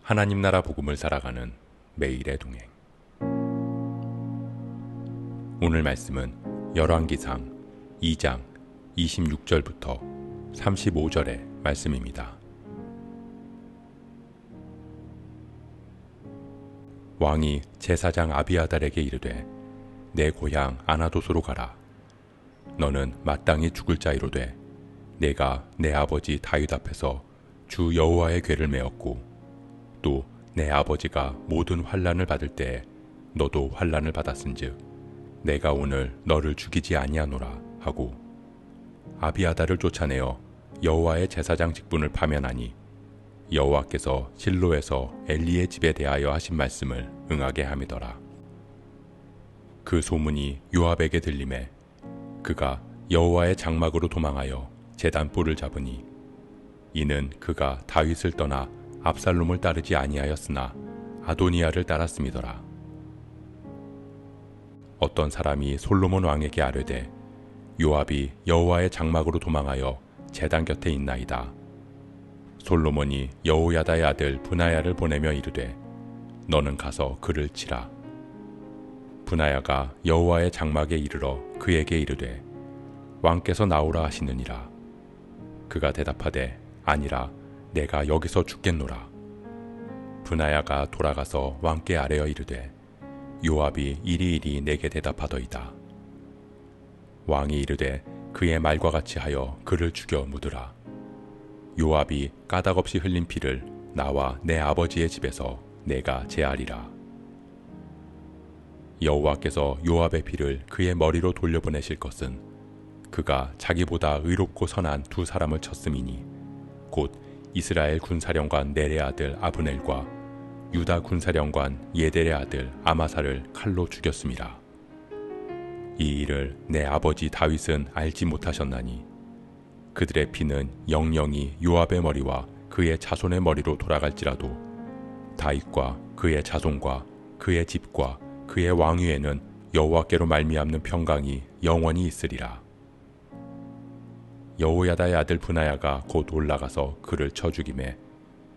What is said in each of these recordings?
하나님 나라 복음을 살아가는 매일의 동행. 오늘 말씀은 열왕기상 2장 26절부터 35절의 말씀입니다. 왕이 제사장 아비아달에게 이르되 내 고향 아나도스로 가라. 너는 마땅히 죽을 자이로되 내가 내 아버지 다윗 앞에서 주 여호와의 궤를 메었고 또 내 아버지가 모든 환난을 받을 때에 너도 환난을 받았은즉 내가 오늘 너를 죽이지 아니하노라 하고 아비아달을 쫓아내어 여호와의 제사장 직분을 파면하니 여호와께서 실로에서 엘리의 집에 대하여 하신 말씀을 응하게 함이더라. 그 소문이 요압에게 들리매 그가 여호와의 장막으로 도망하여 제단 뿔을 잡으니 이는 그가 다윗을 떠나 압살롬을 따르지 아니하였으나 아도니아를 따랐음이더라. 어떤 사람이 솔로몬 왕에게 아뢰되 요압이 여호와의 장막으로 도망하여 제단 곁에 있나이다. 솔로몬이 여호야다의 아들 브나야를 보내며 이르되 너는 가서 그를 치라. 브나야가 여호와의 장막에 이르러 그에게 이르되 왕께서 나오라 하시느니라. 그가 대답하되 아니라 내가 여기서 죽겠노라. 브나야가 돌아가서 왕께 아뢰어 이르되 요압이 이리이리 내게 대답하더이다. 왕이 이르되 그의 말과 같이 하여 그를 죽여 묻으라. 요압이 까닭없이 흘린 피를 나와 내 아버지의 집에서 내가 제하리라. 여호와께서 요압의 피를 그의 머리로 돌려보내실 것은 그가 자기보다 의롭고 선한 두 사람을 쳤음이니 곧 이스라엘 군사령관 넬의 아들 아브넬과 유다 군사령관 예델의 아들 아마사를 칼로 죽였음이라. 이 일을 내 아버지 다윗은 알지 못하셨나니 그들의 피는 영영이 요압의 머리와 그의 자손의 머리로 돌아갈지라도 다윗과 그의 자손과 그의 집과 그의 왕위에는 여호와께로 말미암는 평강이 영원히 있으리라. 여호야다의 아들 브나야가 곧 올라가서 그를 쳐 죽이매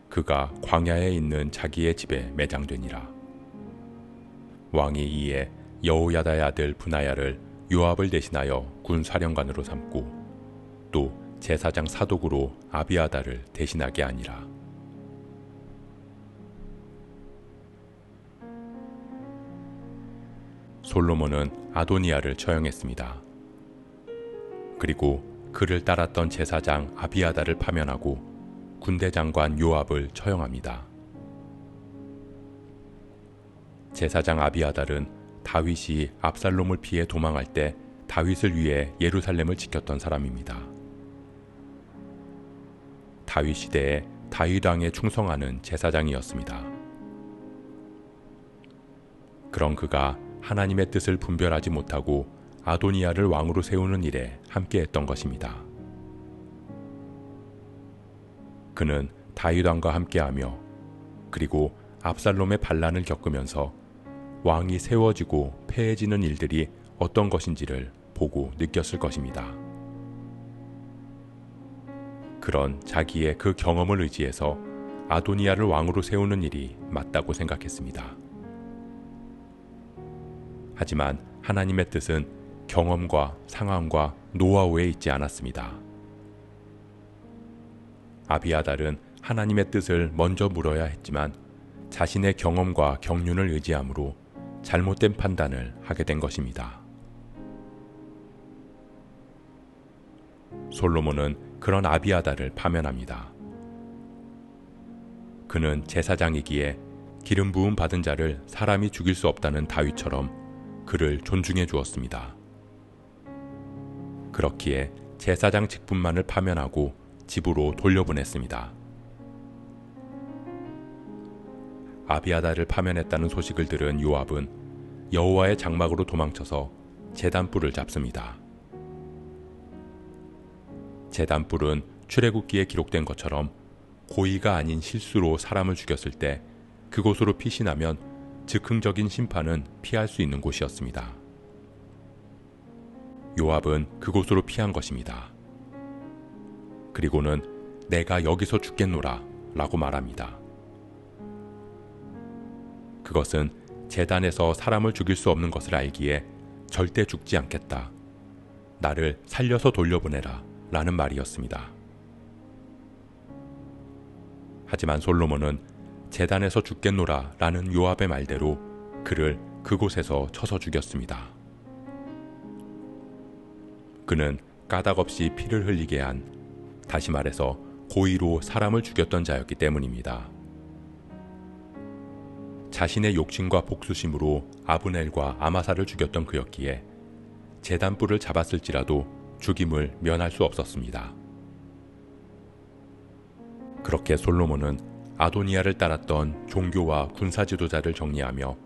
그가 광야에 있는 자기의 집에 매장되니라. 왕이 이에 여호야다의 아들 브나야를 요압을 대신하여 군사령관으로 삼고 또 제사장 사독으로 아비아달을 대신하게 하니라. 솔로몬은 아도니아를 처형했습니다. 그리고 그를 따랐던 제사장 아비아달을 파면하고 군대 장관 요압을 처형합니다. 제사장 아비아달은 다윗이 압살롬을 피해 도망할 때 다윗을 위해 예루살렘을 지켰던 사람입니다. 다윗 시대에 다윗 왕에 충성하는 제사장이었습니다. 그런 그가 하나님의 뜻을 분별하지 못하고 아도니아를 왕으로 세우는 일에 함께했던 것입니다. 그는 다윗 왕과 함께하며 그리고 압살롬의 반란을 겪으면서 왕이 세워지고 패해지는 일들이 어떤 것인지를 보고 느꼈을 것입니다. 그런 자기의 그 경험을 의지해서 아도니아를 왕으로 세우는 일이 맞다고 생각했습니다. 하지만 하나님의 뜻은 경험과 상황과 노하우에 있지 않았습니다. 아비아달은 하나님의 뜻을 먼저 물어야 했지만 자신의 경험과 경륜을 의지함으로 잘못된 판단을 하게 된 것입니다. 솔로몬은 그런 아비아달을 파면합니다. 그는 제사장이기에 기름 부음 받은 자를 사람이 죽일 수 없다는 다윗처럼 그를 존중해 주었습니다. 그렇기에 제사장 직분만을 파면하고 집으로 돌려보냈습니다. 아비아달을 파면했다는 소식을 들은 요압은 여호와의 장막으로 도망쳐서 제단뿔을 잡습니다. 제단뿔은 출애굽기에 기록된 것처럼 고의가 아닌 실수로 사람을 죽였을 때 그곳으로 핏이 나면 즉흥적인 심판은 피할 수 있는 곳이었습니다. 요압은 그곳으로 피한 것입니다. 그리고는 내가 여기서 죽겠노라 라고 말합니다. 그것은 제단에서 사람을 죽일 수 없는 것을 알기에 절대 죽지 않겠다. 나를 살려서 돌려보내라 라는 말이었습니다. 하지만 솔로몬은 제단에서 죽겠노라 라는 요압의 말대로 그를 그곳에서 쳐서 죽였습니다. 그는 까닭없이 피를 흘리게 한, 다시 말해서 고의로 사람을 죽였던 자였기 때문입니다. 자신의 욕심과 복수심으로 아브넬과 아마사를 죽였던 그였기에 제단불을 잡았을지라도 죽임을 면할 수 없었습니다. 그렇게 솔로몬은 아도니아를 따랐던 종교와 군사 지도자를 정리하며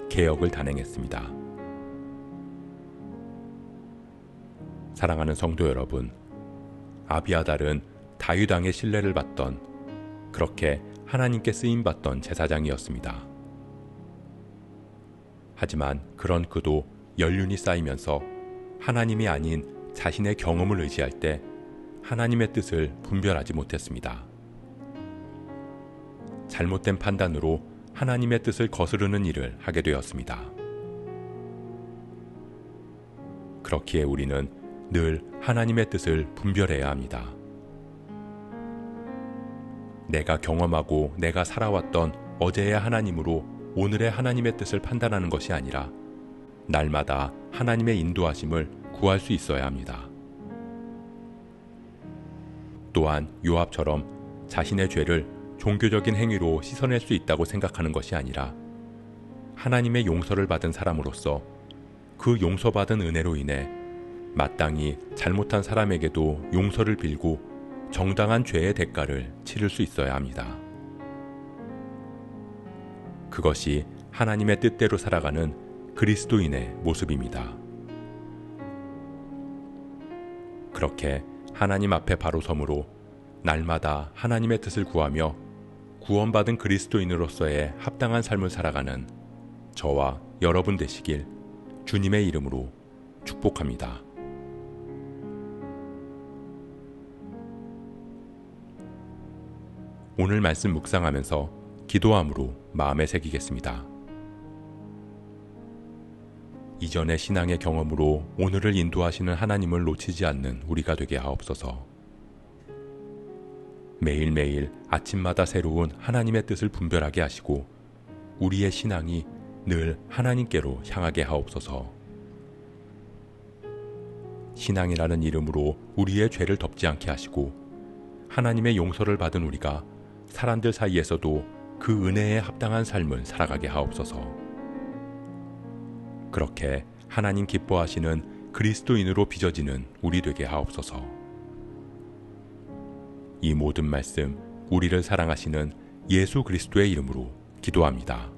개혁을 단행했습니다. 사랑하는 성도 여러분, 아비아달은 다윗 왕의 신뢰를 받던, 그렇게 하나님께 쓰임받던 제사장이었습니다. 하지만 그런 그도 연륜이 쌓이면서 하나님이 아닌 자신의 경험을 의지할 때 하나님의 뜻을 분별하지 못했습니다. 잘못된 판단으로 하나님의 뜻을 거스르는 일을 하게 되었습니다. 그렇기에 우리는 늘 하나님의 뜻을 분별해야 합니다. 내가 경험하고 내가 살아왔던 어제의 하나님으로 오늘의 하나님의 뜻을 판단하는 것이 아니라 날마다 하나님의 인도하심을 구할 수 있어야 합니다. 또한 요압처럼 자신의 죄를 종교적인 행위로 씻어낼 수 있다고 생각하는 것이 아니라 하나님의 용서를 받은 사람으로서 그 용서받은 은혜로 인해 마땅히 잘못한 사람에게도 용서를 빌고 정당한 죄의 대가를 치를 수 있어야 합니다. 그것이 하나님의 뜻대로 살아가는 그리스도인의 모습입니다. 그렇게 하나님 앞에 바로 섬으로 날마다 하나님의 뜻을 구하며 구원받은 그리스도인으로서의 합당한 삶을 살아가는 저와 여러분 되시길 주님의 이름으로 축복합니다. 오늘 말씀 묵상하면서 기도함으로 마음에 새기겠습니다. 이전의 신앙의 경험으로 오늘을 인도하시는 하나님을 놓치지 않는 우리가 되게 하옵소서. 매일매일 아침마다 새로운 하나님의 뜻을 분별하게 하시고 우리의 신앙이 늘 하나님께로 향하게 하옵소서. 신앙이라는 이름으로 우리의 죄를 덮지 않게 하시고 하나님의 용서를 받은 우리가 사람들 사이에서도 그 은혜에 합당한 삶을 살아가게 하옵소서. 그렇게 하나님 기뻐하시는 그리스도인으로 빚어지는 우리 되게 하옵소서. 이 모든 말씀 우리를 사랑하시는 예수 그리스도의 이름으로 기도합니다.